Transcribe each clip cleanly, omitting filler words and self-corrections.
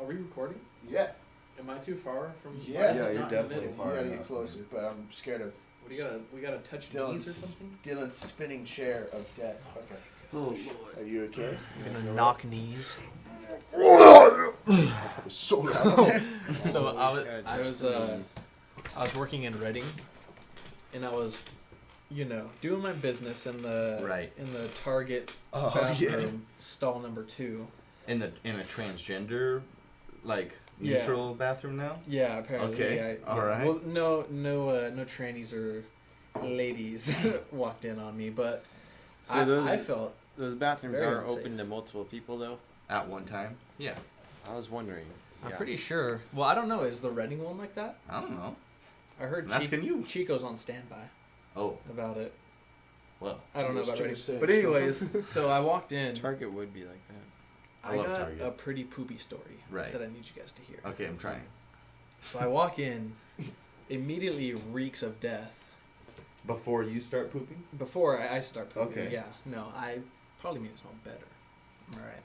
Are we recording? Yeah. Am I too far from? Yeah, you're not definitely in the far. You gotta enough, get closer, man. but I'm scared of What do you gotta? We gotta touch knees or something. Dylan's spinning chair of death. Okay. Oh, Lord. Are you okay? You're gonna knock knees. So loud. So I was working in Reading, and I was, doing my business in the Target bathroom, stall number 2. In a transgender, neutral bathroom now? Yeah, apparently. Okay. Yeah. All right. Well, no trannies or ladies walked in on me, but So I felt those bathrooms very are unsafe. open to multiple people, though? At one time? Yeah. I was wondering. I'm pretty sure. Well, I don't know. Is the Reading one like that? I don't know. I heard I'm asking you. Chico's on standby Oh, about it. well. I don't know Chico's about Reading. saying But anyways, so I walked in. Target would be like that. I love got Target. a pretty poopy story Right. that I need you guys to hear. Okay, I'm trying. So I walk in, immediately reeks of death. Before you start pooping? Before I start pooping, Okay. yeah. No, I probably made it smell better. All right.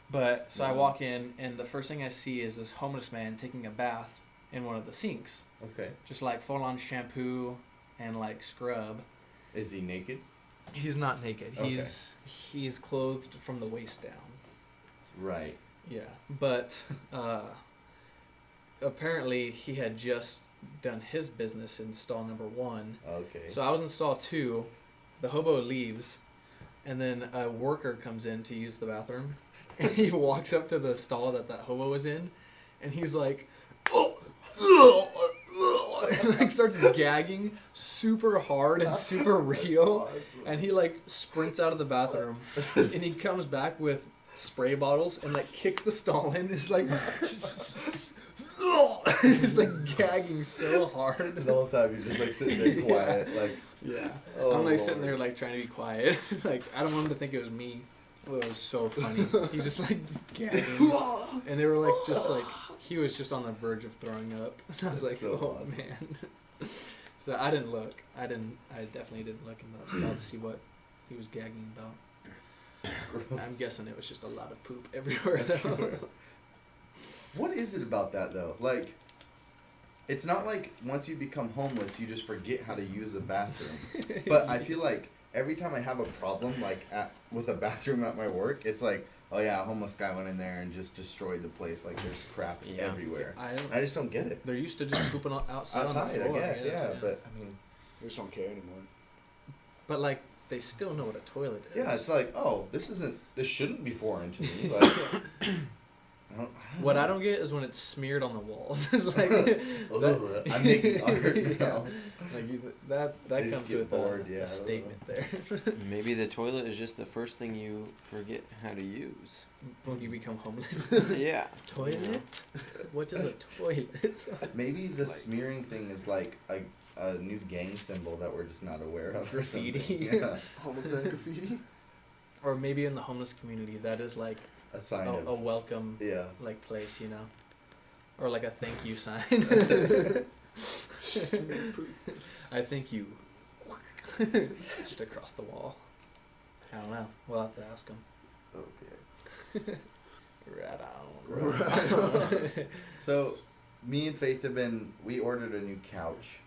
But, so I walk in, and the first thing I see is this homeless man taking a bath in one of the sinks. Okay. Just like full-on shampoo and like scrub. Is he naked? He's not naked. Okay. He's clothed from the waist down. Right. Yeah. But apparently he had just done his business in stall number 1. Okay. So I was in stall 2. The hobo leaves, and then a worker comes in to use the bathroom, and he walks up to the stall that hobo was in, and he's like, and like starts gagging super hard and super real, and he like sprints out of the bathroom, and he comes back with spray bottles and like kicks the stall in. It's like he's like gagging so hard. The whole time you're just like sitting there quiet, Yeah. Oh, I'm like Lord. sitting there like trying to be quiet. Like I don't want him to think it was me. Oh, it was so funny. He just like gagging. And they were like just like he was just on the verge of throwing up. And I was like, That's so oh awesome. man. So I didn't look. I definitely didn't look in the stall to see what he was gagging about. It's gross. I'm guessing it was just a lot of poop everywhere though. What is it about that though? Like, it's not like once you become homeless, you just forget how to use a bathroom. But I feel like every time I have a problem, with a bathroom at my work, it's like, oh yeah, a homeless guy went in there and just destroyed the place. Like there's crap everywhere. I just don't get it. They're used to just pooping outside on the Outside, floor. I guess, yeah. But I mean, I just don't care anymore. But like they still know what a toilet is. yeah, it's like, oh, this shouldn't be foreign to me. Like, What I don't get is when it's smeared on the walls. It's like Ugh, I'm making art now. That I just comes get with bored, a yeah, statement there. Maybe the toilet is just the first thing you forget how to use. When you become homeless. Yeah. Toilet? What is a toilet? Maybe the smearing thing is like a new gang symbol that we're just not aware of. Or something. Graffiti. Yeah. Homeless man graffiti? Or maybe in the homeless community that is like A sign a of welcome yeah. like place, or like a thank you sign. I thank you. Just across the wall. I don't know. We'll have to ask him. Okay. Right on. So, me and Faith we ordered a new couch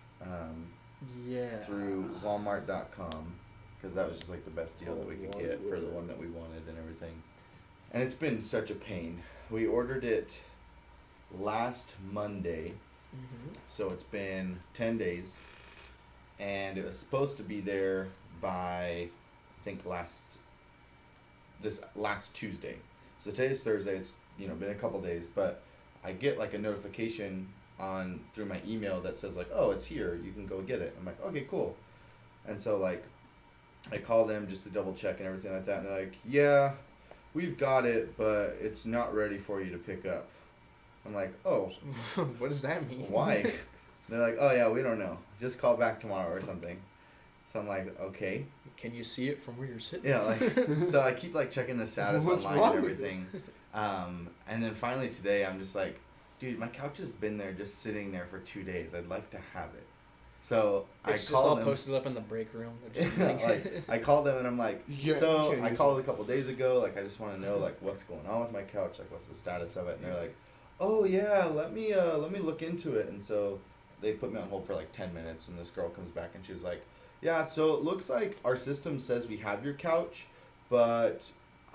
Yeah. through walmart.com because that was just like the best deal that we could get for the one that we wanted and everything. And it's been such a pain. We ordered it last Monday, so it's been 10 days, and it was supposed to be there by, I think, this last Tuesday. So today's Thursday. It's been a couple days, but I get like a notification through my email that says like, oh, it's here, you can go get it. I'm like, okay, cool. And so like I call them just to double check and everything like that, and they're like, yeah, we've got it, but it's not ready for you to pick up. I'm like, oh. What does that mean? Why? They're like, oh yeah, we don't know, just call back tomorrow or something. So I'm like, okay. Can you see it from where you're sitting? Yeah, like, so I keep like checking the status What's online wrong and with everything. And then finally today I'm just like, dude, my couch has been there just sitting there for 2 days. I'd like to have it. So It's I just called all them. posted up in the break room. They're just using Like, it. I called them and I'm like, Yeah, so you can't I use called it. a couple days ago. Like, I just want to know like what's going on with my couch. Like, what's the status of it? And they're like, oh yeah, let me look into it. And so they put me on hold for like 10 minutes, and this girl comes back and she was like, yeah, so it looks like our system says we have your couch, but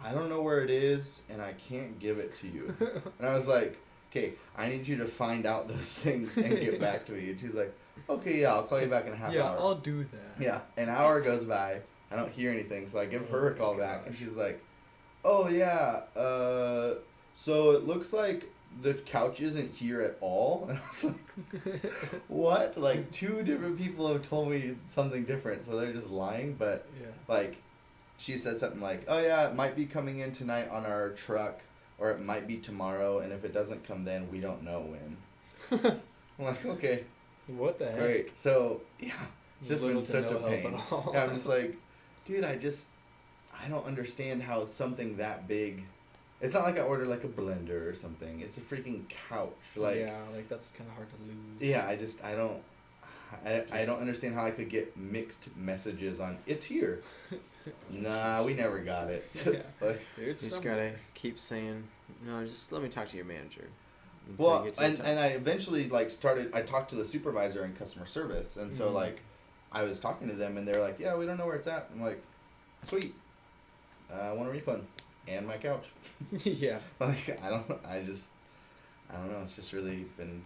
I don't know where it is, and I can't give it to you. And I was like, okay, I need you to find out those things and get back to me. And she's like, okay, yeah, I'll call you back in a half Yeah, hour. I'll do that. Yeah, an hour goes by. I don't hear anything, so I give her a call back, and she's like, oh yeah, so it looks like the couch isn't here at all. And I was like, what? Like, two different people have told me something different, so they're just lying. But Yeah. like, she said something like, oh yeah, it might be coming in tonight on our truck, or it might be tomorrow, and if it doesn't come then, we don't know when. I'm like, okay, What the heck? great. So yeah, just Little been to such no a help pain. at all. Yeah, I'm just like, dude, I don't understand how something that big. It's not like I ordered like a blender or something. It's a freaking couch. Like, yeah, like that's kind of hard to lose. yeah, I don't understand how I could get mixed messages on it's here. Nah, we never got it. Yeah. Like, You just gotta keep saying, no, just let me talk to your manager. until well, you get to the and top. I eventually like I talked to the supervisor in customer service, and so Mhm. like I was talking to them, and they're like, yeah, we don't know where it's at. I'm like, sweet, I want a refund and my couch. Yeah. Like, I don't know. It's just really been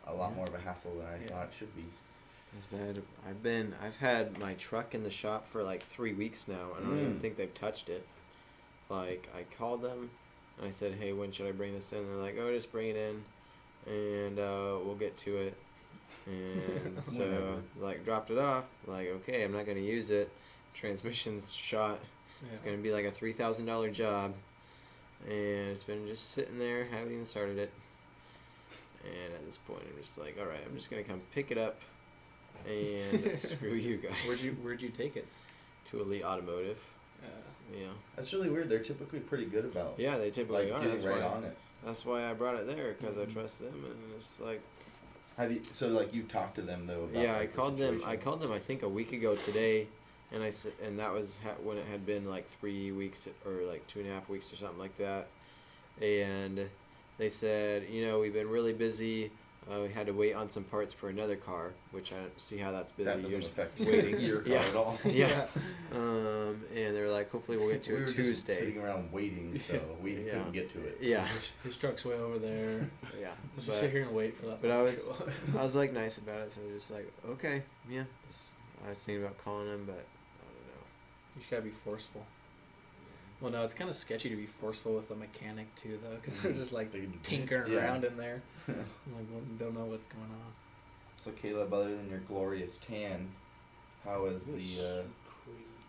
a lot more of a hassle than I thought it should be. It's bad. I've had my truck in the shop for like 3 weeks now. I don't even think they've touched it. Like, I called them and I said, hey, when should I bring this in? They're like, oh, just bring it in and we'll get to it. And so, Whatever. like, dropped it off. Like, okay, I'm not going to use it. Transmission's shot. It's going to be like a $3,000 job. And it's been just sitting there. Haven't even started it. And at this point, I'm just like, all right, I'm just going to come pick it up. And screw you guys. Where'd you take it? To Elite Automotive. Yeah. That's really weird. They're typically pretty good about Yeah, they typically like are. getting That's right why. on it. That's why I brought it there because I trust them, and it's like. Have you? So like you talked to them though? About, Yeah, I like, the called them. I situation? called them. I think a week ago today, and I said, and that was when it had been like 3 weeks or like 2.5 weeks or something like that, and they said, we've been really busy. We had to wait on some parts for another car, which I don't see how that's busy. That You're doesn't just affect waiting. your car Yeah. at all. Yeah. And they were like, hopefully we'll get to we it were just Tuesday. sitting around waiting, so we Yeah. couldn't get to it. Yeah. His truck's way over there. Yeah. Let's just sit here and wait for that. But I to was, show up. I was like nice about it, so I was just like, okay, yeah. I was thinking about calling him, but I don't know. You just gotta be forceful. Well, no, it's kind of sketchy to be forceful with a mechanic too, though, because they're just like tinkering Yeah. around in there. Like, don't know what's going on. So Caleb, other than your glorious tan, how is the?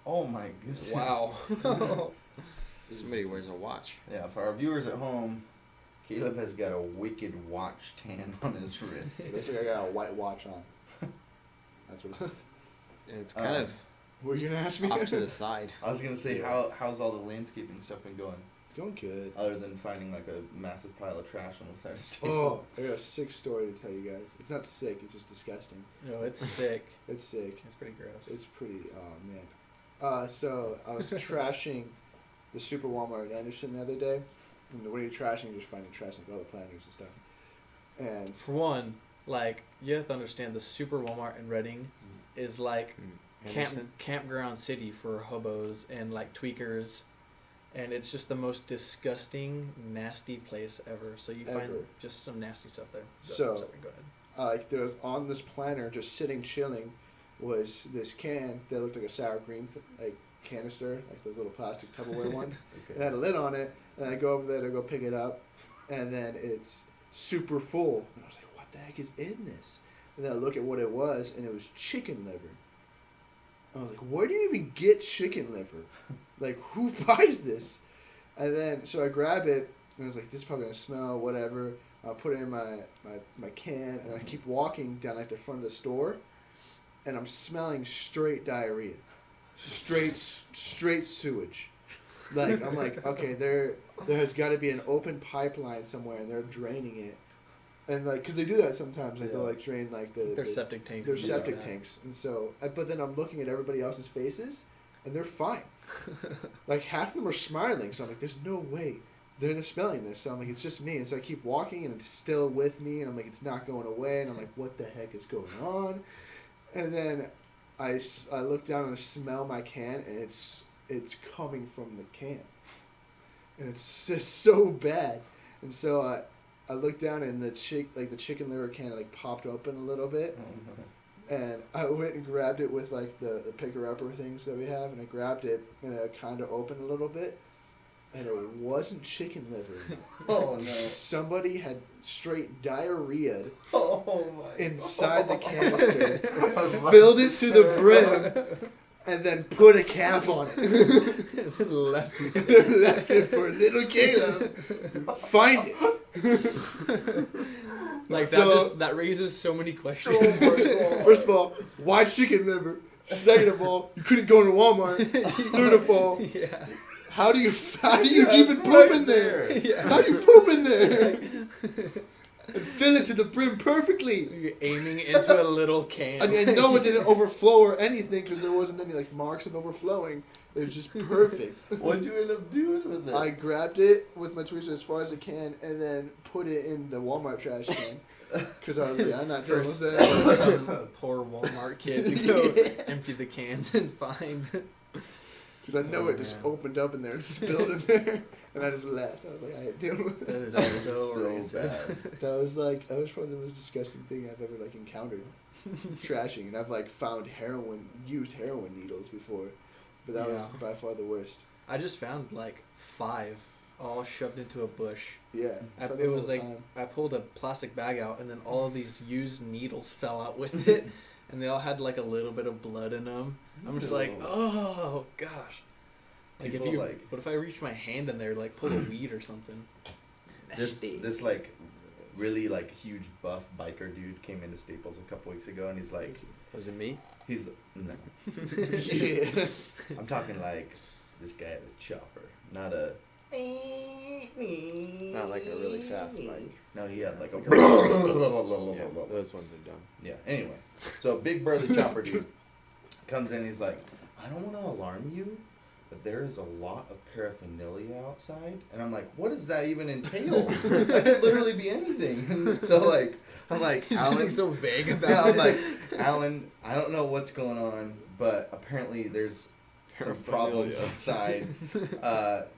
Oh my goodness! Wow. Somebody wears a watch. Yeah, for our viewers at home, Caleb has got a wicked watch tan on his wrist. Basically, I got a white watch on. That's what. And it's kind of What are you gonna ask me? off to the side. I was gonna say, how's all the landscaping stuff been going? It's going good. Other than finding like a massive pile of trash on the side of the table. Oh, I got a sick story to tell you guys. It's not sick. It's just disgusting. No, it's sick. It's sick. It's pretty gross. It's pretty. Oh man. So I was trashing the Super Wal Mart in Anderson the other day. And when you're trashing, you're just finding trash like all the planters and stuff. And For one, like, you have to understand the Super Walmart in Reading is like Anderson? campground city for hobos and like tweakers, and it's just the most disgusting, nasty place ever. So you find Ever. just some nasty stuff there. So- sorry, go ahead. like there was on this planter, just sitting chilling, was this can that looked like a sour cream like canister, like those little plastic Tupperware ones. It had a lid on it, and I go over there to go pick it up, and then it's super full. And I was like, what the heck is in this? And then I look at what it was, and it was chicken liver. I was like, where do you even get chicken liver? Like, who buys this? And then, so I grab it, and I was like, this is probably going to smell, whatever. I'll put it in my can, and I keep walking down, like, the front of the store, and I'm smelling straight diarrhea. Straight sewage. Like, I'm like, okay, there has got to be an open pipeline somewhere, and they're draining it. And, like, because they do that sometimes. Like, they'll, like, drain, like, Their septic tanks. their and stuff septic like that. tanks. And so, but then I'm looking at everybody else's faces, and they're fine. Like, half of them are smiling. So I'm like, there's no way they're smelling this. So I'm like, it's just me. And so I keep walking, and it's still with me. And I'm like, it's not going away. And I'm like, what the heck is going on? And then I look down and I smell my can, and it's coming from the can. And it's just so bad. And so I looked down, and the chicken liver can like popped open a little bit. And I went and grabbed it with like the picker-upper things that we have, and I grabbed it, and it kind of opened a little bit, and it wasn't chicken liver. Oh no! Somebody had straight diarrhea Oh my! inside the canister, filled it to the brim, and then put a cap on it. Left me. Left it for little Caleb. Find it. Like So- that raises so many questions. First of all, why chicken liver? Second of all, you couldn't go to Walmart. Third of all, Yeah. how do you That's even poop right in there? Yeah. How do you poop in there? And fill it to the brim perfectly. You're aiming into a little can. And no, it didn't overflow or anything because there wasn't any like marks of overflowing. It was just perfect. What'd you end up doing with it? I grabbed it with my tweezer as far as I can and then put it in the Walmart trash can because I was like, I'm not dealing with For that. some poor Walmart kid to go empty the cans and find. Because I know it just opened up in there and spilled in there, and I just laughed. I was like, I ain't dealing with That that. is so so rancid. bad. That was probably the most disgusting thing I've ever like encountered. Trashing, and I've like found used heroin needles before, but that was Yeah. by far the worst. I just found like 5 all shoved into a bush. Yeah, for the It was whole like time. I pulled a plastic bag out, and then all of these used needles fell out with it, and they all had like a little bit of blood in them. I'm just like, No. oh gosh. Like People, like- what if I reached my hand in there, like pull a weed or something? Nasty. This like really like huge buff biker dude came into Staples a couple weeks ago, and he's like, Was it me? he's no. Yeah. I'm talking like this guy had a chopper, not a. Not like a really fast bike. No, he had like a. Yeah, those ones are dumb. Yeah. Anyway, so big burly chopper dude comes in. He's like, I don't want to alarm you, but there is a lot of paraphernalia outside, and I'm like, what does that even entail? That could literally be anything. And so like, I'm like, He's Alan. getting so vague about Yeah, I'm it. like, Alan, I don't know what's going on, but apparently there's some problems outside.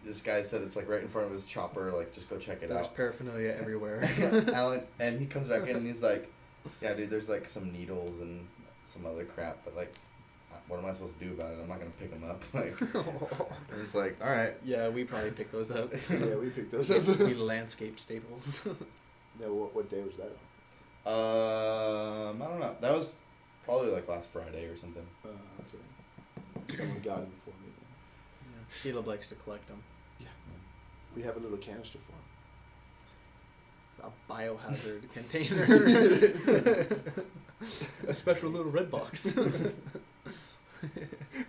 This guy said it's like right in front of his chopper. Like, just go check it There's out. paraphernalia everywhere. Alan, and he comes back in and he's like, yeah, dude, there's like some needles and some other crap, but like, what am I supposed to do about it? I'm not gonna pick them up. Like, I'm just like, all right. Yeah, we probably picked those up. Yeah, we picked those up. We landscaped Staples. No, what day was that I don't know. That was probably like last Friday or something. on? Okay. Someone got it before me then. Yeah. Caleb likes to collect them. We have a little canister for him. It's a biohazard container. A special little red box.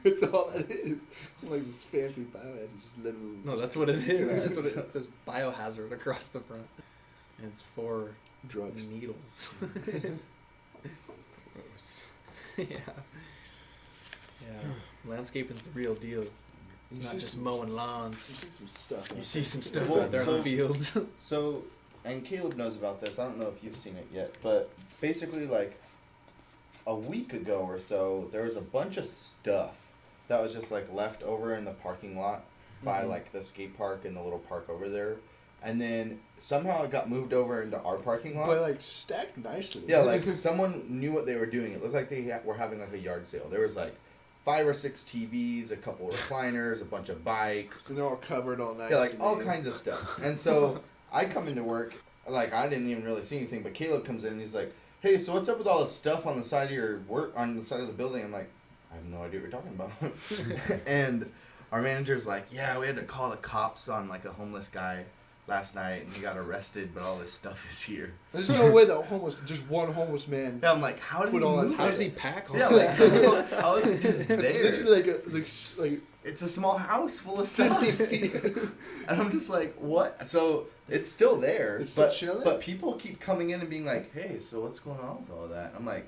It's all it is. It's not like this fancy biohazard, just little. No, that's what it is. Yeah. That's what it says. Biohazard across the front. And it's for drugs. needles. Gross. Yeah. Yeah. Landscaping's the real deal. It's You not see just some- mowing lawns. You see some stuff. You out see there. some stuff Well, out there in the so- fields. So, and Caleb knows about this. I don't know if you've seen it yet, but basically, like a week ago or so, there was a bunch of stuff that was just like left over in the parking lot by Mhm. like the skate park and the little park over there, and then somehow it got moved over into our parking lot. But like stacked nicely. Yeah, like someone knew what they were doing. It looked like they were having like a yard sale. There was like 5 or 6 TVs, a couple of recliners, a bunch of bikes. And they're all covered all nice. Yeah, like and all neat. kinds of stuff. And so I come into work, like I didn't even really see anything, but Caleb comes in and he's like, "Hey, so what's up with all this stuff on the side of your work, on the side of the building?" I'm like, "I have no idea what you're talking about." And our manager's like, "Yeah, we had to call the cops on like a homeless guy last night, and he got arrested, but all this stuff is here." There's no way that just one homeless man. Yeah, I'm like, "How did Put he all that move stuff- How does it?" he pack all Yeah, that? like how is it just It's there? literally like It's a small house full of stuff. 50 feet. And I'm just like, what? So it's still there, It's still but chilling? but people keep coming in and being like, "Hey, so what's going on with all that?" I'm like,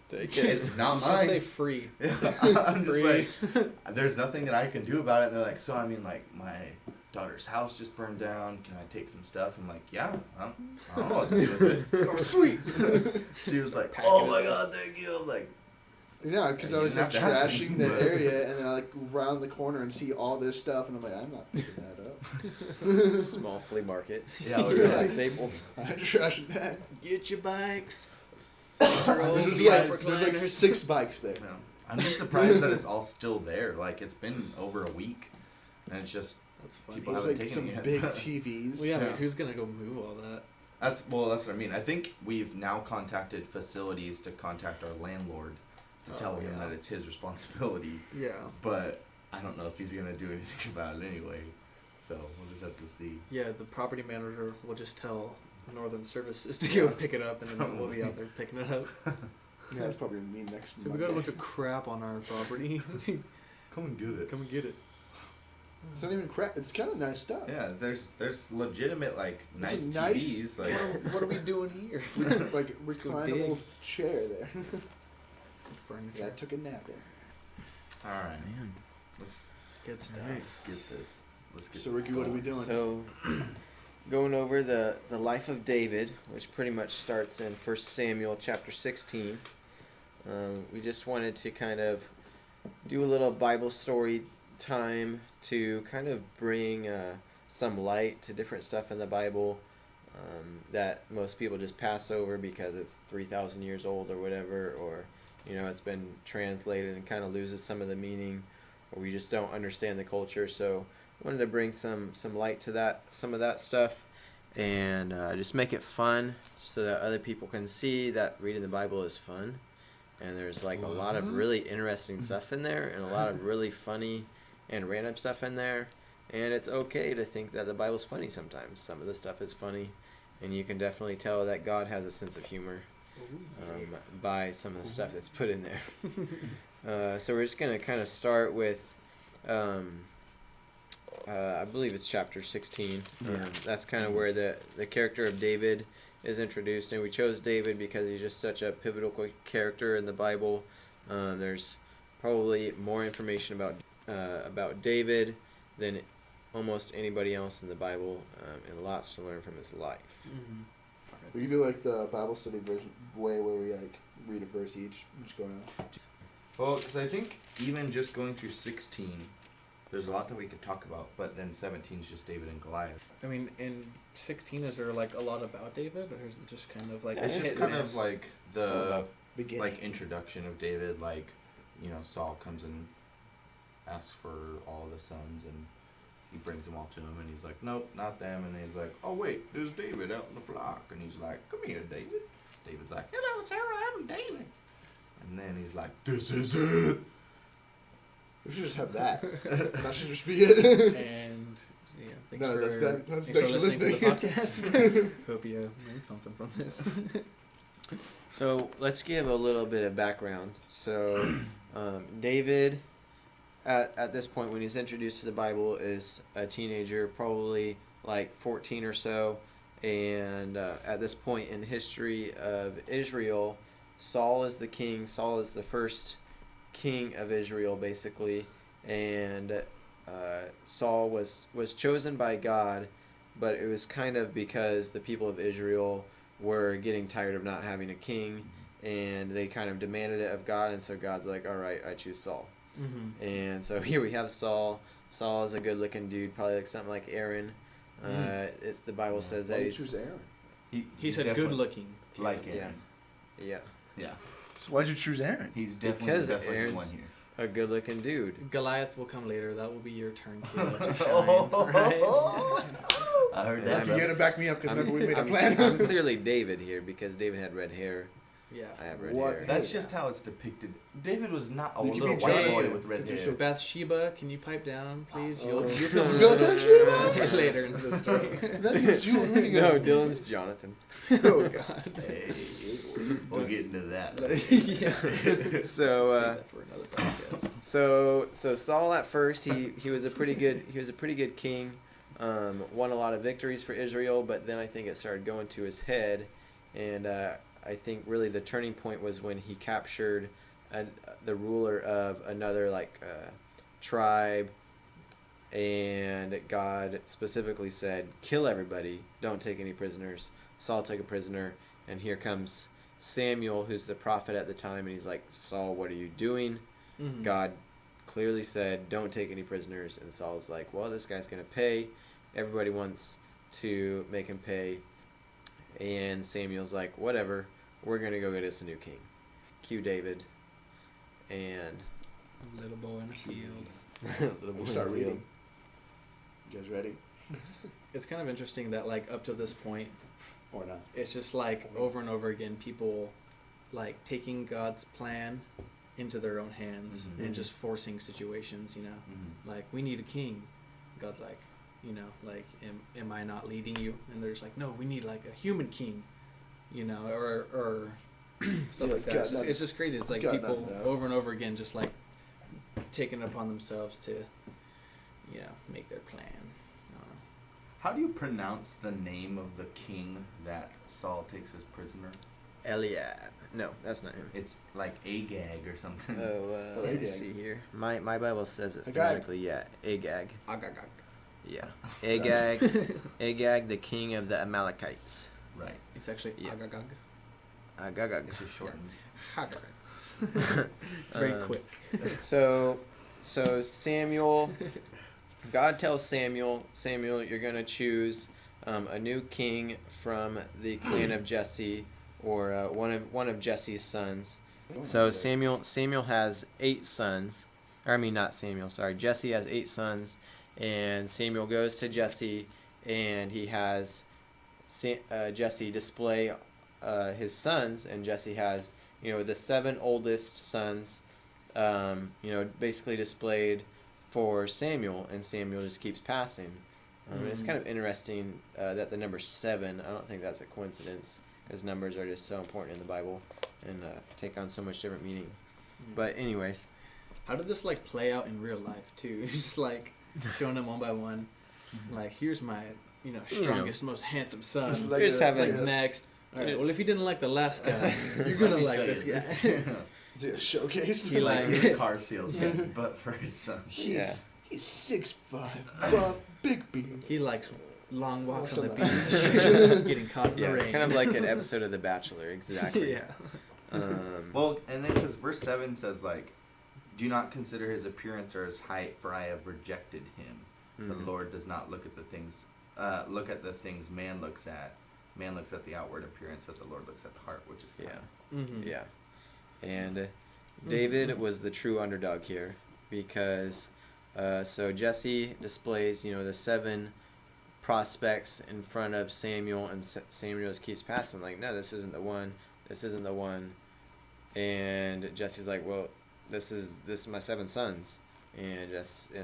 Take "It's not Just say mine." free. I'm just Free. like, there's nothing that I can do about it. And they're like, "So I mean, like my daughter's house just burned down. Can I take some stuff? I'm like, yeah, I don't know what to do with it. Oh, sweet. She was like, Pack oh it my up. God, thank you. I'm like, Yeah, because Yeah, I you was didn't like have to ask me, trashing the but- area, and then I like round the corner and see all this stuff, and I'm like, I'm not picking that up. Small flea market. yeah, was Yeah, like- Staples. I trashed that. Get your bikes. There's There's like 6 bikes there. no. I'm just surprised that it's all still there. Like, it's been over a week, and it's just, That's funny. People There's haven't like taken some it yet. big TVs. Well, yeah, Yeah. but who's gonna go move all that? that's what I mean. I think we've now contacted facilities to contact our landlord to Oh, tell him yeah. that it's his responsibility. Yeah. But I don't know if he's gonna do anything about it anyway. So we'll just have to see. Yeah, the property manager will just tell Northern Services to go Yeah. pick it up, and then we'll be out there picking it up. Yeah, that's probably me next Hey, we got a Monday. bunch of crap on our property. Come and get it. Come and get it. It's not even crap. It's kind of nice stuff. Yeah, there's legitimate like It's nice a nice- TVs. Like What are we doing here? Like Let's go reclinable dig. chair there. Some furniture. Yeah, I took a nap in. all right, Man. let's Good stuff. get this. Let's get So this Ricky, what are we going. doing? So, going over the life of David, which pretty much starts in 1 Samuel chapter 16. We just wanted to kind of do a little Bible story time to kind of bring some light to different stuff in the Bible that most people just pass over because it's 3,000 years old or whatever, or it's been translated and kind of loses some of the meaning, or we just don't understand the culture. So wanted to bring some light to that, some of that stuff, and just make it fun so that other people can see that reading the Bible is fun. And there's like a lot of really interesting stuff in there, and a lot of really funny and random stuff in there. And it's okay to think that the Bible's funny sometimes. Some of the stuff is funny, and you can definitely tell that God has a sense of humor by some of the stuff that's put in there. So we're just going to kind of start with, I believe it's chapter 16. That's kind of where the character of David is introduced, and we chose David because he's just such a pivotal character in the Bible. There's probably more information about David than almost anybody else in the Bible, and lots to learn from his life. Mm-hmm. We can do like the Bible study version way where we like read a verse each, just going on. Well, because I think even just going through 16, there's a lot that we could talk about, but then 17 is just David and Goliath. I mean, in 16, is there like a lot about David, or is it just kind of like It's just hit kind and of miss? like It's all the about beginning. like introduction of David. Like, Saul comes and asks for all the sons, and he brings them all to him, and he's like, nope, not them. And he's like, oh wait, there's David out in the flock, and he's like, come here, David. David's like, hello, sir, I'm David. And then he's like, this is it. We should just have that. That should just be it. And yeah, thanks No, for, that's that- that's thanks for actually listening to the podcast. Hope you learned something from this. So let's give a little bit of background. So David, at this point when he's introduced to the Bible, is a teenager, probably like 14 or so. And at this point in history of Israel, Saul is the king. Saul is the first king of Israel, basically. And Saul was chosen by God, but it was kind of because the people of Israel were getting tired of not having a king, and they kind of demanded it of God, and so God's like, all right, I choose Saul. Mm-hmm. And so here we have Saul. Saul is a good-looking dude, probably like something like Aaron. It's the Bible says Why that would you he's... choose Aaron? He said definitely good looking. like Yeah. Aaron. Yeah, Yeah, So why'd you choose Aaron? he's definitely Because the best looking Aaron's- one here. a good-looking dude. Goliath will come later. That will be your turn, kid. Let you shine. Right? I heard Yeah, that. You gotta back me up because remember we made a I'm plan. clearly David here because David had red hair. Yeah. I have red What? hair. That's just how it's depicted. David was not a You can little be white Jonathan boy with red since you're hair. so Bathsheba, can you pipe down, please? Oh. You'll come Go Bathsheba! later into the story. That means you were reading No, it. Dylan's Jonathan. Oh God. Hey, we'll get into that. Yeah. So, Save that for another podcast. So Saul at first he was a pretty good king, won a lot of victories for Israel, but then I think it started going to his head, and I think really the turning point was when he captured the ruler of another tribe, and God specifically said, kill everybody, don't take any prisoners. Saul took a prisoner, and here comes Samuel, who's the prophet at the time, and he's like, Saul, what are you doing? Mm-hmm. God clearly said, don't take any prisoners, and Saul's like, well, this guy's going to pay. Everybody wants to make him pay, and Samuel's like, whatever, we're going to go get us a new king. Cue David, and... A little boy in a field. We'll start reading. You guys ready? It's kind of interesting that, like, up to this point, Or not? it's just like over and over again, people like taking God's plan into their own hands Mhm. and just forcing situations, you know. Mhm. Like, we need a king. God's like, you know, like, am I not leading you? And they're just like, no, we need like a human king, you know, or stuff like that. It's just crazy. It's like people over and over again just like taking it upon themselves to, you know, make their plan. I don't know. How do you pronounce the name of the king that Saul takes as prisoner? Eliab. No, that's not him. It's like Agag or something. Let me Agag. see here. My Bible says it Agag. phonetically. Yeah, Agag. Agagag. Yeah, Agag. Agag, the king of the Amalekites. Right. It's actually Yeah. Agagag. Agag. It's just shortened. Agagag. It's very quick. So Samuel, God tells Samuel, you're gonna choose a new king from the clan of Jesse, or one of Jesse's sons. So Samuel has 8 sons. Or I mean, not Samuel. Sorry, Jesse has 8 sons, and Samuel goes to Jesse, and he has Jesse display his sons, and Jesse has, you know, the 7 oldest sons, you know, basically displayed for Samuel, and Samuel just keeps passing. It's kind of interesting that the number 7, I don't think that's a coincidence, because numbers are just so important in the Bible and take on so much different meaning. But anyways. How did this like play out in real life too? Just like showing them one by one, like, here's my, you know, strongest, most handsome son. Just You're just having Like, next. All right. Well, if you didn't like the last guy, you're gonna like this guy. Is it a showcase? He like like- he's a car salesman, but for his son. He's 6'5", buff, big beard. He likes long walks on the Walks on beach, getting caught in Yeah, the rain. it's kind of like an episode of The Bachelor, exactly. Yeah. Well, and then because verse 7 says, like, do not consider his appearance or his height, for I have rejected him. The Lord does not look at the things man looks at. Man looks at the outward appearance, but the Lord looks at the heart, which is kind Mm-hmm. Yeah. And David was the true underdog here, because so Jesse displays, you know, the 7 prospects in front of Samuel, and Samuel just keeps passing, like, no, this isn't the one, and Jesse's like, well, this is my 7 sons, and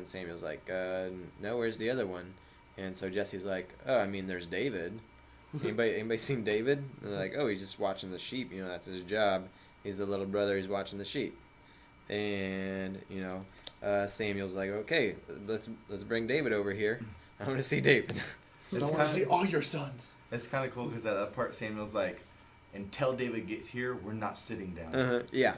Samuel's like, no, where's the other one? And so Jesse's like, oh, I mean, there's David. Anybody seen David? And they're like, oh, he's just watching the sheep, you know, that's his job. He's the little brother, he's watching the sheep. And, you know, Samuel's like, okay, let's bring David over here. I want to see David. I don't want to see all your sons. It's kind of cool because at that part, Samuel's like, until David gets here, we're not sitting down. Yeah.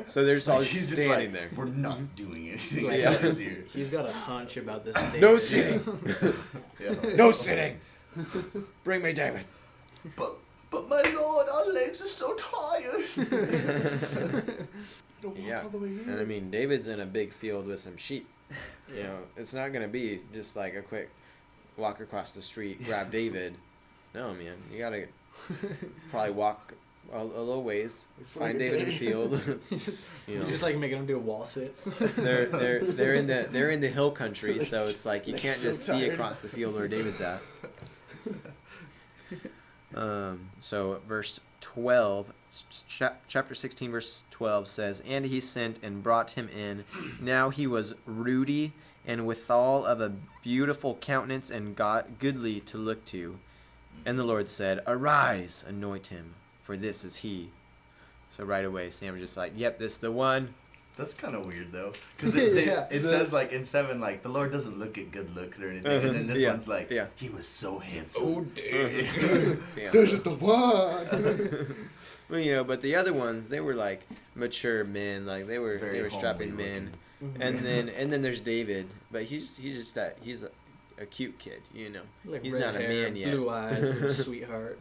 So they're just all He's just just standing like, there. we're not doing anything. Like, until he's here. He's got a hunch about this. No David. sitting. Yeah. No sitting. Bring me David. But my lord, our legs are so tired. Don't walk Yeah. all the way here. And I mean, David's in a big field with some sheep. You know, it's not going to be just like a quick walk across the street, grab David. No, man. You got to probably walk a little ways, find David in the field. You know, He's just like making him do wall sits. they're in the hill country, so it's like you They're can't so just see tired. across the field where David's at. So verse 12, chapter 16, verse 12 says, and he sent and brought him in. Now he was ruddy and withal of a beautiful countenance and goodly to look to. And the Lord said, arise, anoint him, for this is he. So right away, Sam was just like, yep, this is the one. That's kind of weird though, because it Yeah. says like in 7, like the Lord doesn't look at good looks or anything, and then this Yeah. one's like, Yeah. he was so handsome. Oh, dude. Yeah. This is the one. Well, you know, but the other ones, they were like mature men, like they were Very strapping homely men. looking. And then there's David, but he's a cute kid, you know. Like He's red not a hair, man yet. blue eyes, and a sweetheart.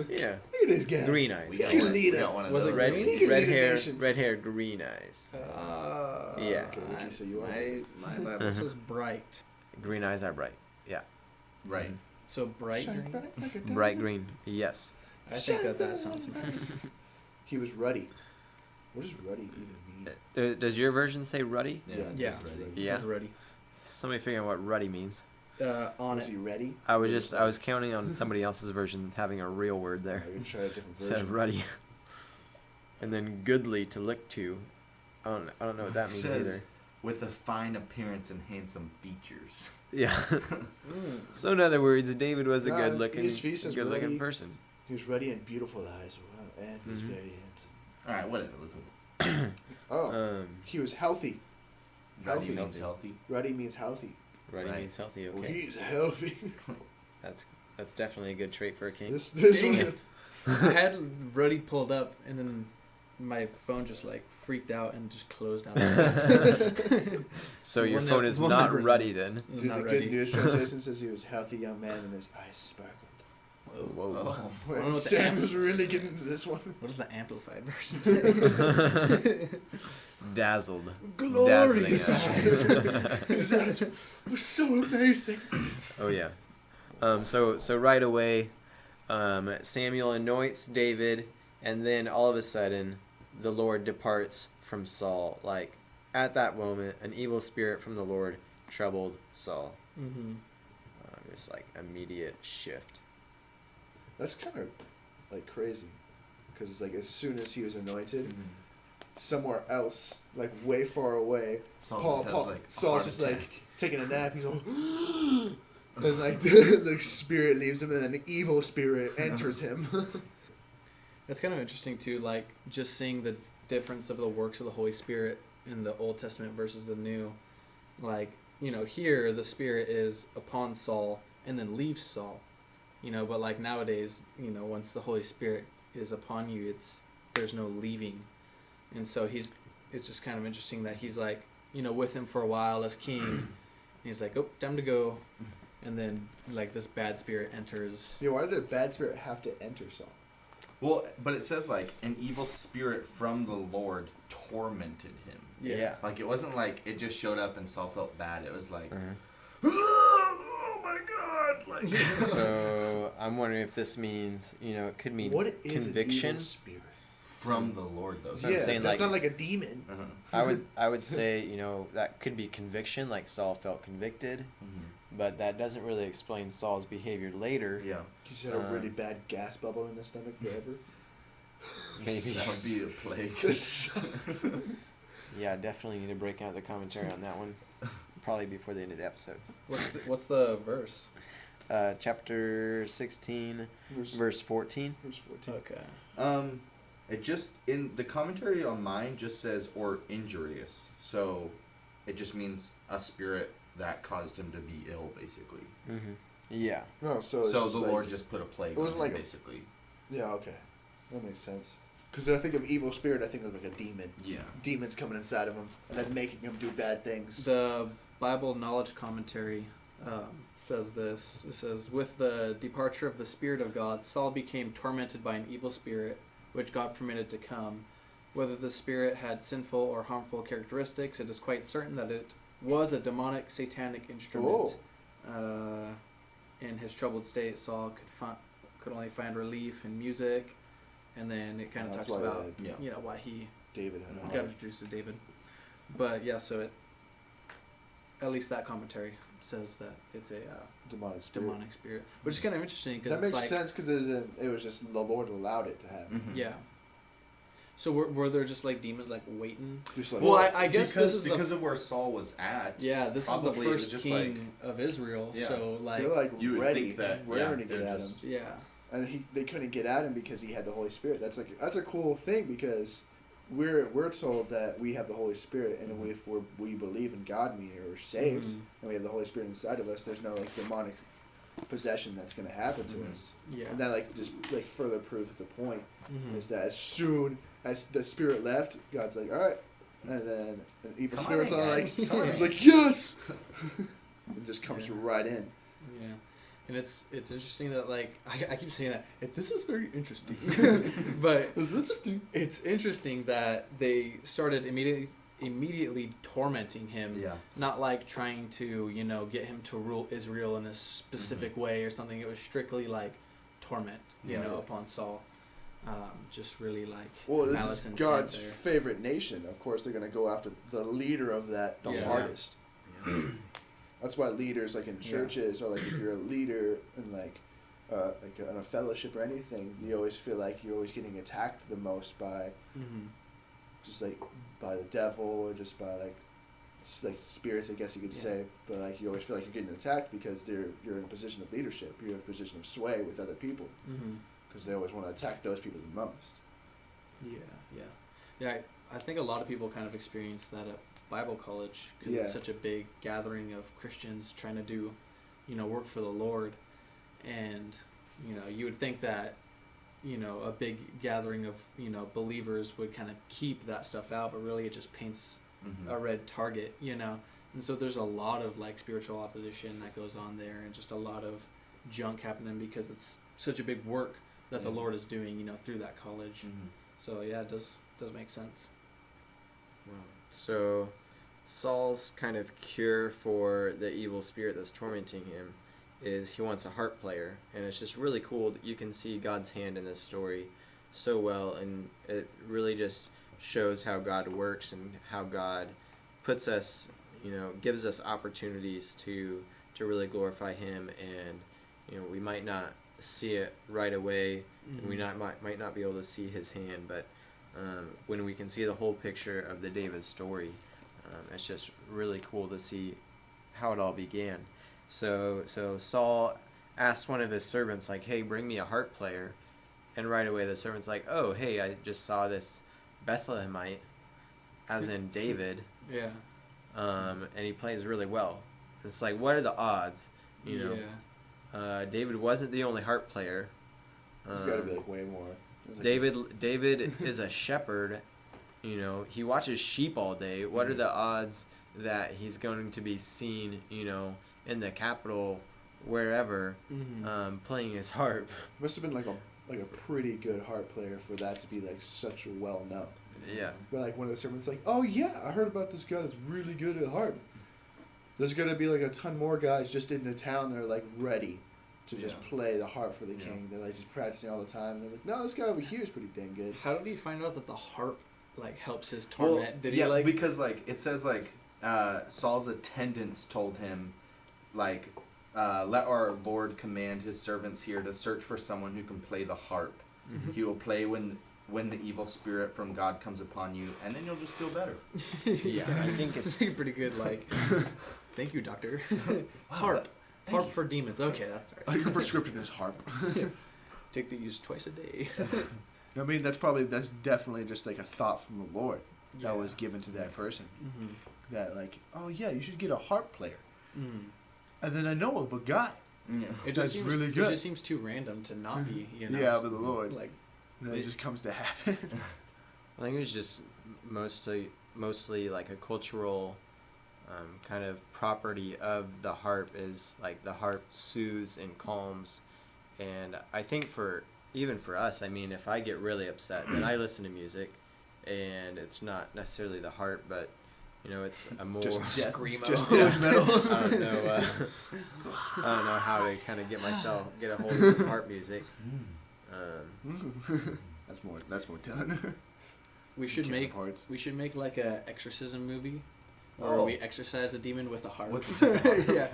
Yeah, Look at this guy. green eyes. We He got can one- lead we it. got one of Was it those. Red, green? He can red lead a hair, nation. red hair, green eyes. Yeah. Okay, Ricky, so you are. My Bible says bright. Green eyes are bright. Yeah, Right. So bright Shine green. bright like a bright diamond. green. Yes. I think that sounds nice. He was ruddy. What does ruddy even mean? Does your version say ruddy? Yeah. Yeah. Yeah. Yeah. It's ready. Somebody figure out what ruddy means. On Was it. he ready? I was counting on somebody else's version having a real word there. I can try a different Instead of version. ruddy. And then goodly to look to. I don't know what that means Says, either. With a fine appearance and handsome features. Yeah. Mm. So in other words, David was a No, good looking he says good-looking ruddy. person. He was ruddy and beautiful eyes. Wow, and he was Mhm. very handsome. All right, whatever. Let's Oh, he was healthy. Ruddy Healthy. means healthy. Ruddy means healthy. Ruddy Right. means healthy. Well, Okay, he's healthy. that's definitely a good trait for a king. this Dang one- it. I had Ruddy pulled up, and then my phone just like freaked out and just closed out. So your We'll phone never- is we'll not never know. ruddy then. It was Dude, not the ready. Good News translation says he was a healthy young man and his eyes sparkled. Whoa. Oh. I don't know what the Sam answer- was really getting into this one. What does the amplified version say? Dazzled. Glorious Dazzling eyes. His eyes were so amazing. Oh yeah. So right away, Samuel anoints David, and then all of a sudden, the Lord departs from Saul. Like at that moment, an evil spirit from the Lord troubled Saul. Mm-hmm. It's like immediate shift. That's kind of like crazy, because it's like as soon as he was anointed, somewhere else, like way far away, Saul just has like a Saul's heart just attack. like taking a nap. He's all, and like the spirit leaves him, and then the evil spirit enters him. That's kind of interesting too, like just seeing the difference of the works of the Holy Spirit in the Old Testament versus the New. Like, you know, here the Spirit is upon Saul and then leaves Saul. You know, but like nowadays, you know, once the Holy Spirit is upon you, there's no leaving. And so it's just kind of interesting that he's like, you know, with him for a while as king. And he's like, oh, time to go. And then like this bad spirit enters. Yeah, why did a bad spirit have to enter Saul? Well, but it says like an evil spirit from the Lord tormented him. Yeah. Like it wasn't like it just showed up and Saul felt bad. It was like, Uh-huh. oh my God! Like So I'm wondering if this means, you know, it could mean What is an conviction. evil spirit? from the Lord though. So I'm Yeah, saying, that's like- not like a demon. Uh-huh. I would say, you know, that could be conviction, like Saul felt convicted, but that doesn't really explain Saul's behavior later. Yeah. You just had a really bad gas bubble in the stomach forever. Maybe. That would be a plague. This sucks. Yeah, definitely need to break out the commentary on that one. Probably before the end of the episode. What's the verse? Chapter 16, verse 14. Verse 14. Okay. It just in the commentary on mine just says or injurious, so it just means a spirit that caused him to be ill, basically. Mm-hmm. Yeah. No, so it's So just the like, Lord just put a plague it on wasn't him, like a- basically. Yeah, okay. That makes sense. Because when I think of evil spirit, I think of like a demon. Yeah. Demons coming inside of him and then making him do bad things. The Bible Knowledge Commentary says this. It says, with the departure of the Spirit of God, Saul became tormented by an evil spirit, which God permitted to come. Whether the spirit had sinful or harmful characteristics, it is quite certain that it was a demonic, satanic instrument. In his troubled state, Saul could only find relief in music, and then it kind of That's talks why about Yeah. you know why he David had got introduced to David. But yeah, so it at least that commentary says that it's a demonic spirit. demonic spirit, which is kind of interesting because That it's makes like sense because it was just the Lord allowed it to happen. Mhm. yeah. So were there just like demons like waiting? Just like Well, I guess because this is because the of where Saul was at. yeah this is the probably it was first just king of Israel. Yeah. So like they're like you would ready, think that, raring yeah, to get they're at him. just- yeah. And they couldn't get at him because he had the Holy Spirit. That's a cool thing because we're told that we have the Holy Spirit, and if we believe in God, and we're saved, Mhm. and we have the Holy Spirit inside of us. There's no like demonic possession that's going to happen to Mhm. us, Yeah. and that like just like further proves the point Mhm. is that as soon as the Spirit left, God's like, all right, And then an evil Come spirit's on in, all like, guys. Come on he's in. like, yes! And just comes Yeah. right in. Yeah. And it's interesting that, like, I keep saying that. This is very interesting. But it's interesting that they started immediately tormenting him. Yeah. Not like trying to, get him to rule Israel in a specific way or something. It was strictly like torment, Yeah. upon Saul. Just really like Well, this malice is and God's intent favorite nation. Of course, they're going to go after the leader of that the Yeah. hardest. Yeah. That's why leaders, like in churches, or like if you're a leader in like in a fellowship or anything, you always feel like you're always getting attacked the most by just like by the devil or just by like spirits, I guess you could Yeah. say. But like you always feel like you're getting attacked because you're in a position of leadership. You're in a position of sway with other people because they always want to attack those people the most. Yeah. I think a lot of people kind of experience that at Bible college because Yeah. it's such a big gathering of Christians trying to do, work for the Lord, and you would think that, a big gathering of believers would kind of keep that stuff out, but really it just paints Mm-hmm. a red target, and so there's a lot of like spiritual opposition that goes on there, and just a lot of junk happening because it's such a big work that the Mhm. Lord is doing, through that college. Mm-hmm. So yeah, it does make sense. Wow. So Saul's kind of cure for the evil spirit that's tormenting him is he wants a harp player, and it's just really cool that you can see God's hand in this story so well, and it really just shows how God works and how God puts us, gives us opportunities to really glorify him, and we might not see it right away, and we might not be able to see his hand, but when we can see the whole picture of the David story, it's just really cool to see how it all began. So Saul asked one of his servants, like, hey, bring me a harp player. And right away the servant's like, oh, hey, I just saw this Bethlehemite, as in David, Yeah. and he plays really well. It's like, what are the odds? David wasn't the only harp player. There's got to be like way more. There's, like, David is a shepherd. He watches sheep all day. What are the odds that he's going to be seen, in the capital, wherever, playing his harp? must have been like a pretty good harp player for that to be like such a well known. Yeah. But like one of the servants like, oh yeah, I heard about this guy that's really good at harp. There's gonna be like a ton more guys just in the town that are like ready to just play the harp for the king. They're like just practicing all the time. And they're like, no, this guy over here is pretty dang good. How did he find out that the harp helps his torment? Did he because it says Saul's attendants told him let our Lord command his servants here to search for someone who can play the harp. Mm-hmm. He will play when the evil spirit from God comes upon you, and then you'll just feel better. Yeah, I think it's pretty good. Thank you, doctor. Harp for demons. Okay, that's all right. Your prescription is harp. Take these twice a day. I mean, that's definitely just like a thought from the Lord that was given to that person. Mm-hmm. That like, oh yeah, you should get a harp player. Mm. And then I know of a guy. Yeah. It That's just seems really good. It just seems too random to not be. Yeah, but the Lord. Like, And then it just comes to happen. I think it was just mostly like a cultural kind of property of the harp is like the harp soothes and calms, and I think even for us, I mean, if I get really upset, then I listen to music, and it's not necessarily the harp, but it's a more screamo. Just death metal. I don't know how to kind of get a hold of some harp music. That's more done. We should make like a exorcism movie, where we exorcise a demon with a harp. With just a harp. Yeah.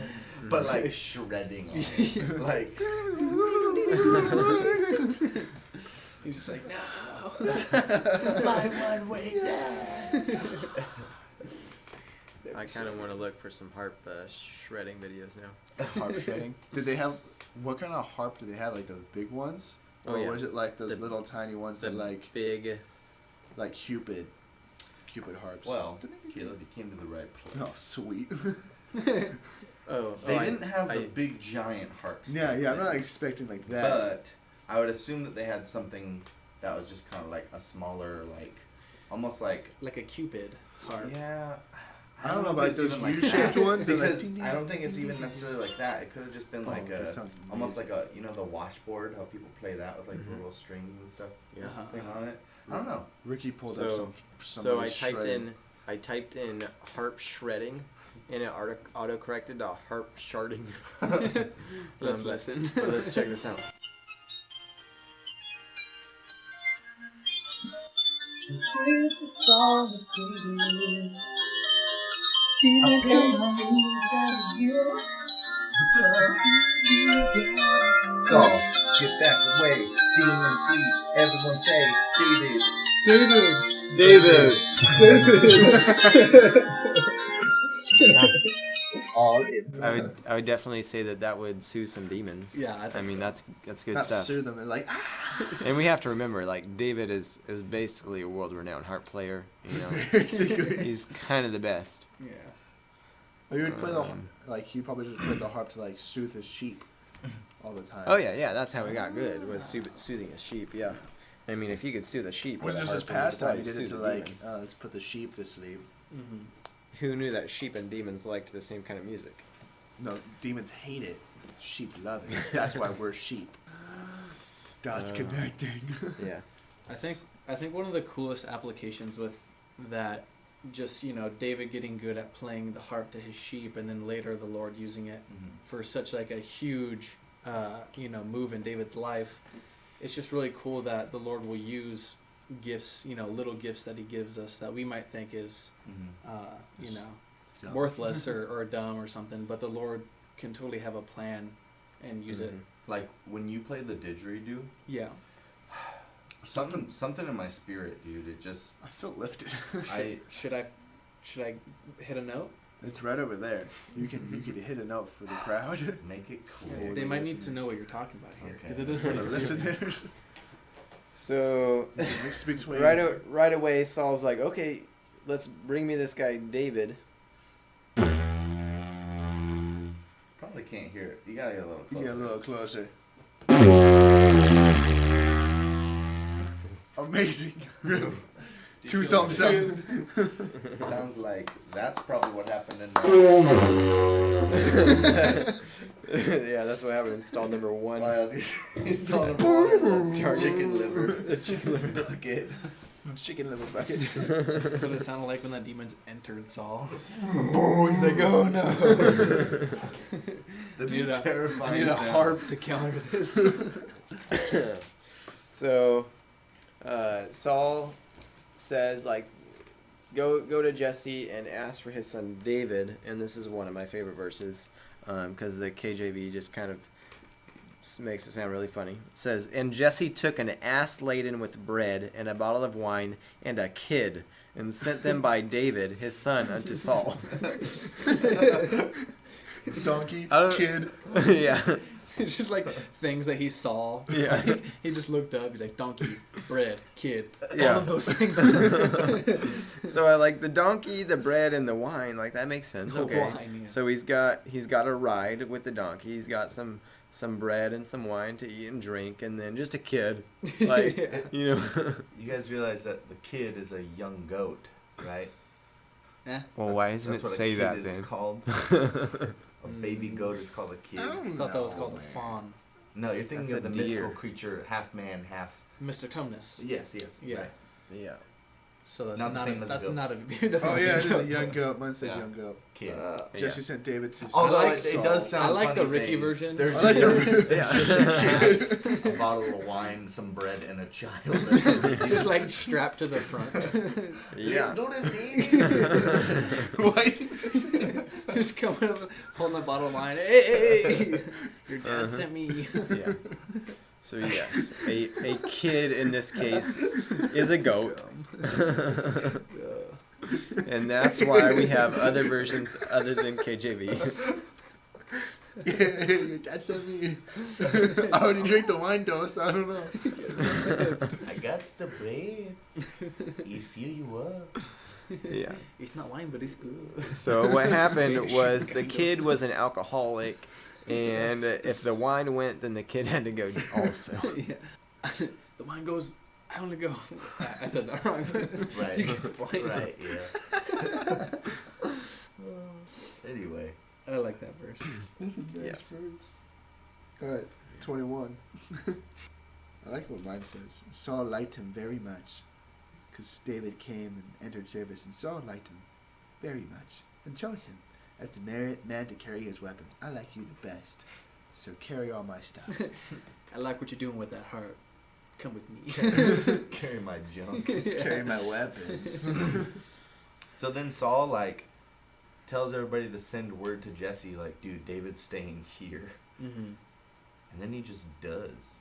But shredding on it. Like He's just like, no. my one way down. I kind of want to look for some harp shredding videos now. Harp shredding. What kind of harp do they have? Like those big ones? Or was it like those little tiny ones that like big, like Cupid harps? Well, Caleb, you came to the right place. Oh, sweet. They didn't have the big giant harps. Yeah, I'm not expecting like that. But I would assume that they had something that was just kind of like a smaller, almost like Like a Cupid harp. Yeah. I don't know if about it's those even like U-shaped that. ones. They're Because like, I don't think it's even necessarily like that. It could have just been like that a, sounds almost amazing. like a, the washboard, how people play that with like the little strings and stuff Yeah. thing on it. I don't know. Ricky pulled So- up some. So I somebody typed in harp shredding, and it auto corrected to harp sharding. Let's But listen. let's check this out. This is the song of David. Demons out of you. Saul, get back away. Demons flee. Everyone say, David. David. All in. I would definitely say that would soothe some demons. Yeah, I I think mean so. that's good Not stuff. sue them. They're like, ah. And we have to remember, like, David is basically a world-renowned harp player. You know, Basically. he's kind of the best. Yeah. Or you would play the Um, like he probably just played the harp to like soothe his sheep all the time. Oh yeah, that's how he got good, was soothing a sheep. Yeah, I mean, if you could soothe a sheep, It was with a just his harp, then you could pastime. He probably did it to soothe a like demon. let's put the sheep to sleep. Mm-hmm. Who knew that sheep and demons liked the same kind of music? No, demons hate it. Sheep love it. That's why we're sheep. Dots connecting. Yeah. I think one of the coolest applications with that, just David getting good at playing the harp to his sheep, and then later the Lord using it for such like a huge move in David's life. It's just really cool that the Lord will use gifts, little gifts that he gives us that we might think is worthless or dumb or something, but the Lord can totally have a plan and use it. Like when you play the didgeridoo, Yeah. something in my spirit, dude. It just I feel lifted. Should I hit a note? It's right over there. You can hit a note for the crowd. make it cool. They the might need to listeners. know what you're talking about here, because Okay. it is For pretty the serious. listeners. So It's a mix between right away, Saul's like, okay, let's bring me this guy David. Probably can't hear it. You gotta get a little You closer. get a little closer. Amazing. Two feel thumbs sick? up. Sounds like that's probably what happened in Yeah, that's what happened in stall number one. He's telling him chicken liver. Chicken liver. Bucket. Chicken liver bucket. That's what it sounded like when the demons entered Saul. Oh, he's like, oh no. That'd I need be a terrifying. sound. harp to counter this. So, Saul says, like, go to Jesse and ask for his son David, and this is one of my favorite verses, because the KJV just kind of makes it sound really funny. It says, and Jesse took an ass laden with bread and a bottle of wine and a kid, and sent them by David his son unto Saul. Donkey, don't- kid. Yeah. It's just like things that he saw. Yeah. Like, he just looked up. He's like, donkey, bread, kid. Yeah. All of those things. So I like the donkey, the bread, and the wine. Like, that makes sense. The Okay. wine, yeah. So he's got a ride with the donkey. He's got some bread and some wine to eat and drink, and then just a kid. Like, Yeah. you know. You guys realize that the kid is a young goat, right? Eh? Well, why doesn't it That's what a say kid that is then? called. A baby goat is called a kid. I thought that was called a fawn. No, you're thinking That's of the a deer. mythical creature, half man, half. Mr. Tumnus. Yes. Yeah. Right. Yeah. So that's Not the not, same as a that's goat. not a that's Oh not yeah, a it is a goat. young goat. Mine says Yeah. young goat. Kid. Jesse sent David to. Although like it does sound I like the funny Ricky saying version. There's I like just the- a, it's just a ass, a bottle of wine, some bread, and a child. Just like strapped to the front. Let's do this, Davey. Just coming up, holding a bottle of wine. Hey, your dad sent me. Yeah. So yes, a kid in this case is a goat. And that's why we have other versions other than KJV. Yeah, your dad sent me. I already drank the wine though, so I don't know. I got the bread. You fill you up. Yeah. It's not wine, but it's good. So what happened was the kid was an alcoholic, and if the wine went, then the kid had to go also. Yeah. The wine goes I only go. I said that wrong. Right. You get the point. Right. Yeah. Anyway. I like that verse. That's a nice Yes. verse. Alright, 21. I like what mine says. Saul liked him very much, because David came and entered service, and Saul liked him very much, and chose him as the man to carry his weapons. I like you the best, so carry all my stuff. I like what you're doing with that heart. Come with me. Carry my junk. Carry my weapons. So then Saul, like, tells everybody to send word to Jesse, like, dude, David's staying here. Mm-hmm. And then he just does.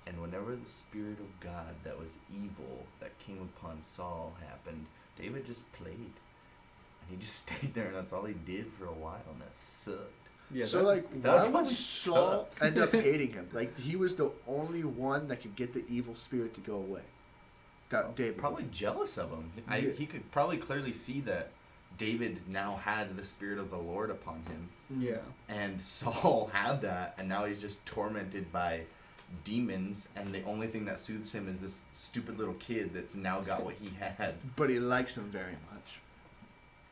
And whenever the Spirit of God that was evil that came upon Saul happened, David just played. And he just stayed there, and that's all he did for a while, and that sucked. Yeah. So, that- like, that why would probably Saul sucked. end up hating him? Like, he was the only one that could get the evil spirit to go away. That David. Probably jealous of him. Yeah. He could probably clearly see that David now had the Spirit of the Lord upon him. Yeah. And Saul had that, and now he's just tormented by demons, and the only thing that soothes him is this stupid little kid that's now got what he had. But he likes him very much.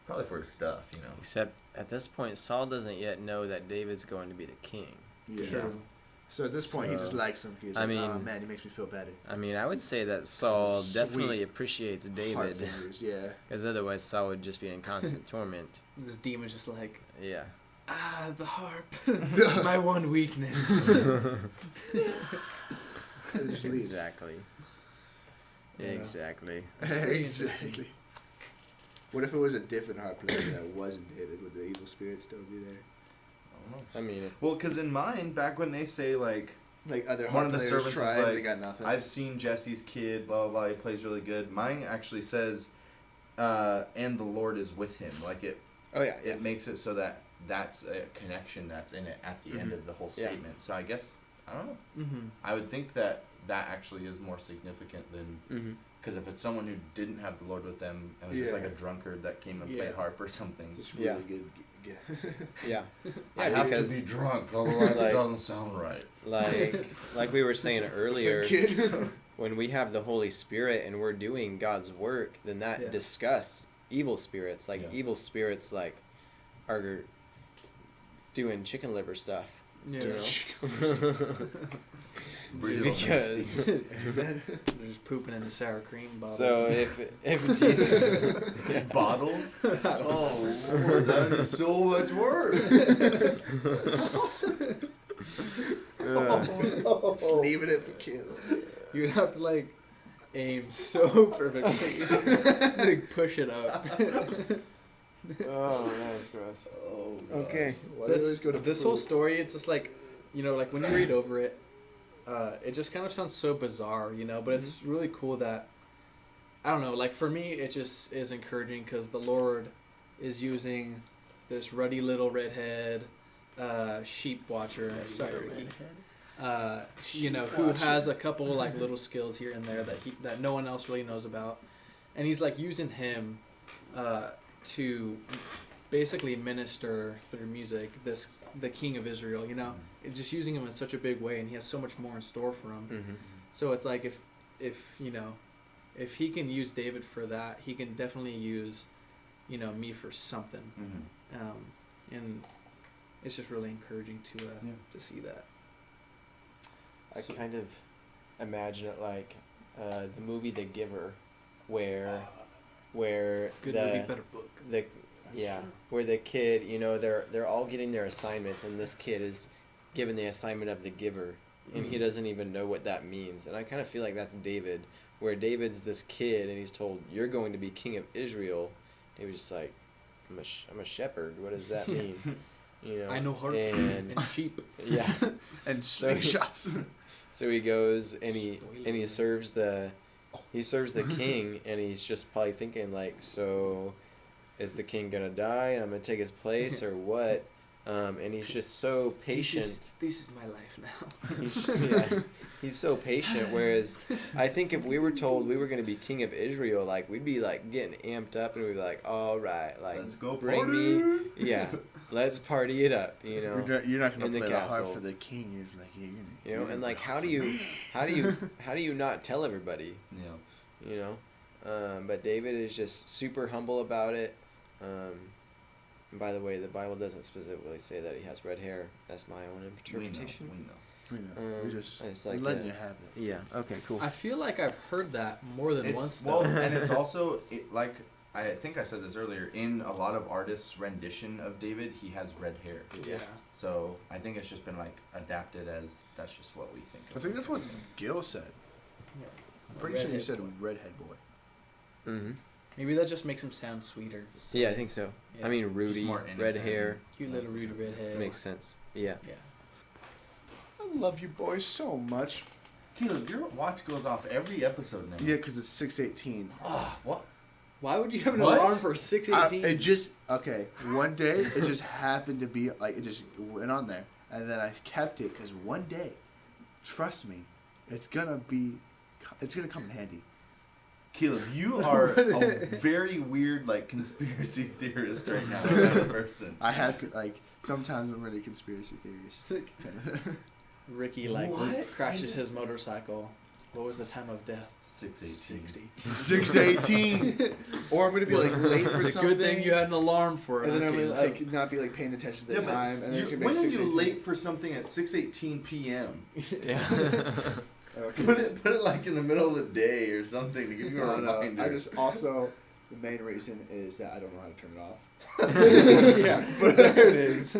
Probably for his stuff, you know. Except at this point, Saul doesn't yet know that David's going to be the king. Yeah. True. So at this point, he So, just likes him. He's I like, mean- oh man, he makes me feel better. I mean, I would say that Saul Sweet definitely appreciates Heart David, fingers, yeah. because otherwise Saul would just be in constant torment. This demon's just like, Yeah. the harp. My one weakness. And he just leaves. Exactly. Yeah. Exactly. Exactly. What if it was a different harp player that wasn't David? Would the evil spirit still be there? I don't know. I mean, Well, because in mine, back when they say, like, Like other one harp of the players servants is tried, like, they got nothing. I've seen Jesse's kid, blah, blah, blah, he plays really good. Mine actually says, and the Lord is with him. Like, it makes it so that that's a connection that's in it at the end of the whole Yeah. statement. So I guess, I don't know. Mm-hmm. I would think that that actually is more significant than, mm-hmm. because if it's someone who didn't have the Lord with them and was just Yeah. like a drunkard that came and Yeah. played harp or something. Just really Yeah. good. Yeah. I Yeah, have because to be drunk, otherwise like- it doesn't sound right. like we were saying earlier, Some kid. when we have the Holy Spirit and we're doing God's work, then that Yeah. disgusts evil spirits. Like Yeah. evil spirits, like are doing chicken liver stuff. Yeah. You know? Real Because nasty. Amen. They're just pooping into sour cream bottles. so if Jesus, Bottles? Oh, Lord, that would be so much worse. Just leaving it for kids. You'd have to like aim so perfectly, like push it up. oh, that's gross. Oh, Okay. Why do you always go to This poop? whole story, it's just like, you know, like when you read over it, it just kind of sounds so bizarre, you know. But it's really cool that, I don't know, like for me, it just is encouraging because the Lord is using this ruddy little redhead sheep watcher. Sorry, Ricky. You know, who has a couple like little skills here and there that no one else really knows about, and he's like using him to basically minister through music the King of Israel. You know, it's just using him in such a big way, and he has so much more in store for him. Mm-hmm. So it's like if you know, if he can use David for that, he can definitely use, you know, me for something. Mm-hmm. And it's just really encouraging to to see that. I kind of imagine it like the movie The Giver, where Good the movie, better book. where the kid, you know, they're all getting their assignments, and this kid is given the assignment of the giver, and he doesn't even know what that means. And I kind of feel like that's David, where David's this kid, and he's told, "You're going to be king of Israel." David's just like, I'm a shepherd. What does that mean? You know, I know harp and sheep. yeah. And So- shots. So he goes and he serves the king, and he's just probably thinking like, so is the king gonna die and I'm gonna take his place or what? And he's just so patient. This is my life now. He's just, he's so patient. Whereas I think if we were told we were gonna be king of Israel, like we'd be like getting amped up and we'd be like, all right, like Let's go bring party. me, yeah, Let's party it up, you know. You're not gonna in the play the harp castle. for the king. You're just like, yeah, You know, and like, how do you not tell everybody? Yeah. You know, but David is just super humble about it. And by the way, the Bible doesn't specifically say that he has red hair. That's my own interpretation. We know. We know. We just I just like we're letting to- you have it. Yeah. Okay. Cool. I feel like I've heard that more than once. Well, Though. and it's also like I think I said this earlier. In a lot of artists' rendition of David, he has red hair. Yeah. So I think it's just been like adapted as that's just what we think. I think that's what Gil said. I'm pretty sure he Redhead said boy. redhead boy. Mm-hmm. Maybe that just makes him sound sweeter. Just Yeah, I think so. Yeah. I mean, Rudy, more red innocent. hair, cute little Rudy redhead. makes sense. Yeah. Yeah. I love you boys so much. Caleb, your watch goes off every episode now. Yeah, because it's 6:18. Ah, what? Why would you have an What? alarm for 6:18? It just okay. One day it just happened to be like it just went on there, and then I kept it because one day, trust me, it's gonna come in handy. Caleb, you are a very weird like conspiracy theorist right now, kind of person. I have like sometimes I'm really conspiracy theorist. Kind of. Ricky like What? crashes his motorcycle. What was the time of death? 6:18. 6:18. Or I'm gonna be like late for It's a something. good thing you had an alarm for it. And then I'm okay, gonna like not be like paying attention to the time, and then it's gonna be when like are you 6:18. late for something at 6:18 p.m.? Yeah. Okay. Put it like in the middle of the day or something to give you a No, reminder. I just also the main reason is that I don't know how to turn it off. yeah, but there it is.